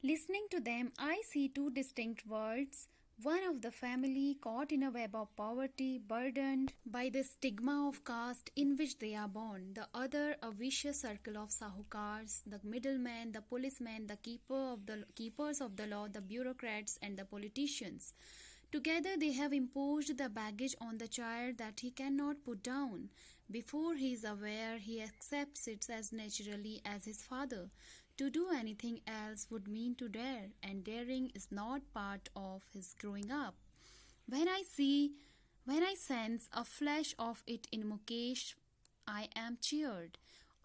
Listening to them, I see two distinct worlds. One of the family caught in a web of poverty, burdened by the stigma of caste in which they are born. The other, a vicious circle of sahukars, the middlemen, the policemen, the keepers of the law, the bureaucrats, and the politicians. Together they have imposed the baggage on the child that he cannot put down. Before he is aware, he accepts it as naturally as his father. To do anything else would mean to dare, and daring is not part of his growing up. When I sense a flash of it in Mukesh, I am cheered.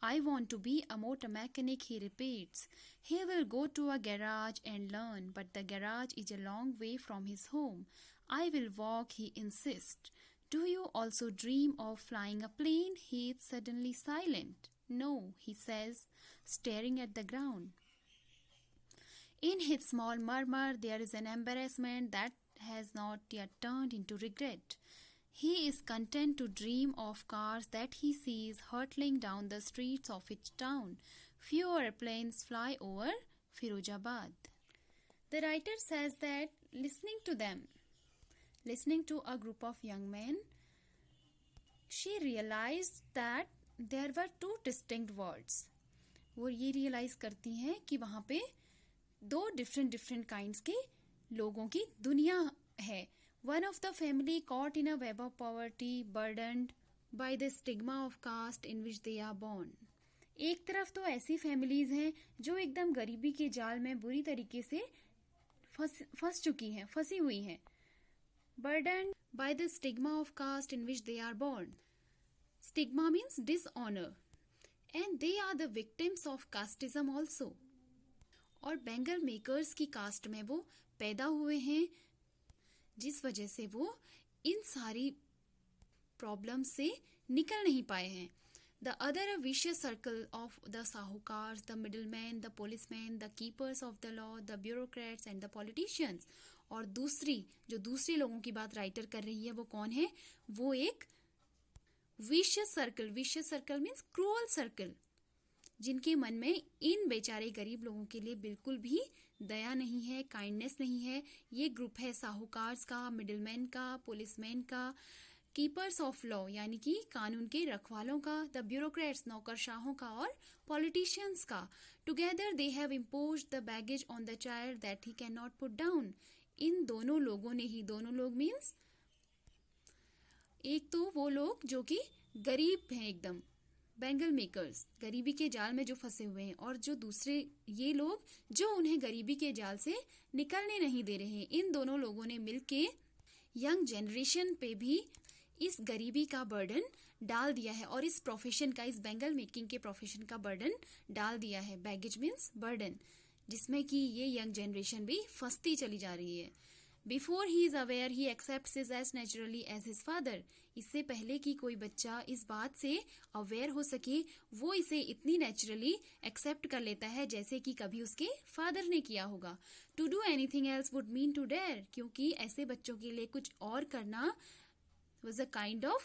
I want to be a motor mechanic, he repeats. He will go to a garage and learn, but the garage is a long way from his home. I will walk, he insists. Do you also dream of flying a plane? He is suddenly silent. No, he says, staring at the ground. In his small murmur, there is an embarrassment that has not yet turned into regret. He is content to dream of cars that he sees hurtling down the streets of its town. Few airplanes fly over Firozabad. The writer says that listening to a group of young men, she realized that there were two distinct worlds. वो ये realise करती हैं कि वहाँ पे दो different kinds के लोगों की दुनिया है. One of the family caught in a web of poverty, burdened by the stigma of caste in which they are born. एक तरफ तो ऐसी फैमिलीज हैं जो एकदम गरीबी के जाल में बुरी तरीके से फंसी हुई हैं. Burdened by the stigma of caste in which they are born. Stigma means dishonor. And they are the victims of casteism also. और बैंगल मेकर्स की कास्ट में वो पैदा हुए हैं, जिस वजह से वो इन सारी प्रॉब्लम से निकल नहीं पाए हैं. The other a vicious circle of the sahukars, the middlemen, the policemen, the keepers of the law, the bureaucrats and the politicians. और जो दूसरे लोगों की बात राइटर कर रही है वो कौन है? वो एक vicious circle means cruel circle, जिनके मन में इन बेचारे गरीब लोगों के लिए बिल्कुल भी दया नहीं है, काइंडनेस नहीं है. ये ग्रुप है साहूकार्स का, मिडिलमैन का, पुलिसमैन का, कीपर्स ऑफ लॉ यानी कि कानून के रखवालों का, द ब्यूरोक्रेट्स नौकरशाहों का और पॉलिटिशियंस का. Together they have imposed the baggage on the child that he can not put down. इन दोनों लोगों ने ही, दोनों लोग मीन्स एक तो वो लोग जो कि गरीब हैं एकदम, बैंगल मेकर्स, गरीबी के जाल में जो फंसे हुए हैं, और जो दूसरे ये लोग जो उन्हें गरीबी के जाल से निकलने नहीं दे रहे हैं. इन दोनों लोगों ने मिलके यंग जनरेशन पे भी इस गरीबी का बर्डन डाल दिया है और इस प्रोफेशन का, इस बैंगल मेकिंग के प्रोफेशन का बर्डन डाल दिया है. बैगेज मीन्स बर्डन, जिसमें कि ये यंग जनरेशन भी फंसती चली जा रही है. Before he is aware he accepts is as naturally as his father. इससे पहले कि कोई बच्चा इस बात से अवेयर हो सके, वो इसे इतनी नेचुरली एक्सेप्ट कर लेता है जैसे कि कभी उसके फादर ने किया होगा. To do anything else would mean to dare, क्योंकि ऐसे बच्चों के लिए कुछ और करना was a kind of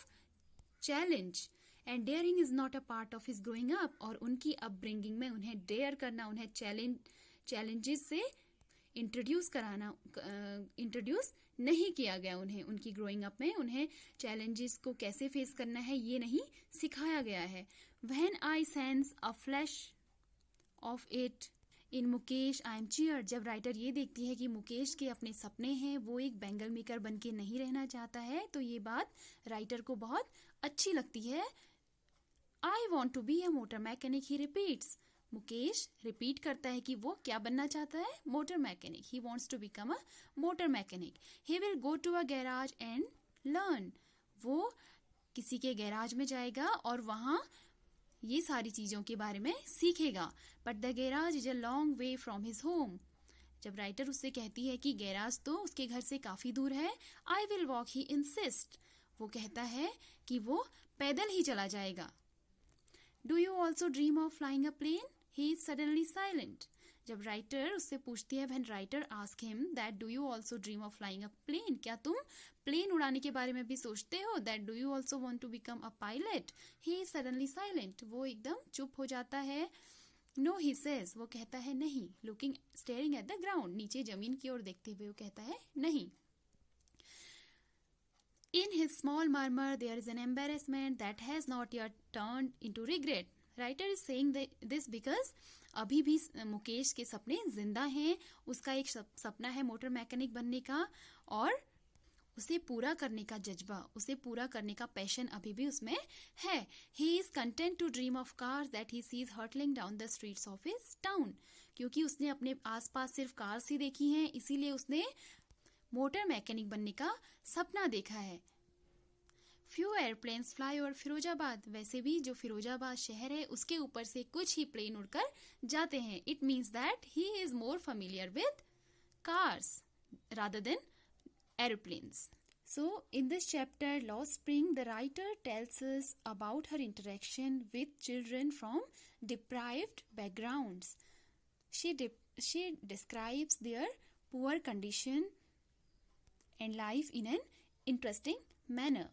challenge and daring is not a part of his growing up. और उनकी अपब्रिंगिंग में उन्हें डेयर करना, उन्हें चैलेंजेस से इंट्रोड्यूस नहीं किया गया. उन्हें उनकी ग्रोइंग अप में उन्हें चैलेंजेस को कैसे फेस करना है ये नहीं सिखाया गया है. When I sense a flash of it in Mukesh I am cheer. जब राइटर ये देखती है कि मुकेश के अपने सपने हैं, वो एक बैंगल मेकर बन के नहीं रहना चाहता है, तो ये बात राइटर को बहुत अच्छी लगती है. I want to be a motor mechanic, he repeats. Mukesh repeat करता है कि वो क्या बनना चाहता है? Motor mechanic. He wants to become a motor mechanic. He will go to a garage and learn. वो किसी के गैराज में जाएगा और वहां ये सारी चीजों के बारे में सीखेगा. But the garage is a long way from his home. जब राइटर उससे कहती है कि गैराज तो उसके घर से काफी दूर है, I will walk, he insist. वो कहता है कि वो पैदल ही चला जाएगा. Do you also dream of flying a plane? He is suddenly silent. जब राइटर उससे पूछती है, when writer ask him that do you also dream of flying a plane, क्या तुम प्लेन उड़ाने के बारे में भी सोचते हो? That do you also want to become a pilot? He is suddenly silent. वो एकदम चुप हो जाता है. नो ही सेज, वो कहता है नहीं. Looking staring at the ground, नीचे जमीन की ओर देखते हुए वो कहता है नहीं. In his small murmur there is an embarrassment that has not yet turned into regret. Writer is saying this because अभी भी मुकेश के सपने जिंदा हैं. उसका एक सपना है मोटर मैकेनिक बनने का, और उसे पूरा करने का जज्बा, उसे पूरा करने का पैशन अभी भी उसमें है. He is content to dream of cars that he sees hurtling down the streets of his town. क्योंकि उसने अपने आसपास सिर्फ कार्स ही देखी हैं, इसीलिए उसने मोटर मैकेनिक बनने का सपना देखा है. Few airplanes fly over Firozabad, वैसे भी जो फिरोजाबाद शहर है उसके ऊपर से कुछ ही प्लेन उड़कर जाते हैं. It means that he is more familiar with cars rather than aeroplanes. So, in this chapter, Lost Spring, the writer tells us about her interaction with children from deprived backgrounds. She describes their poor condition and life in an interesting manner.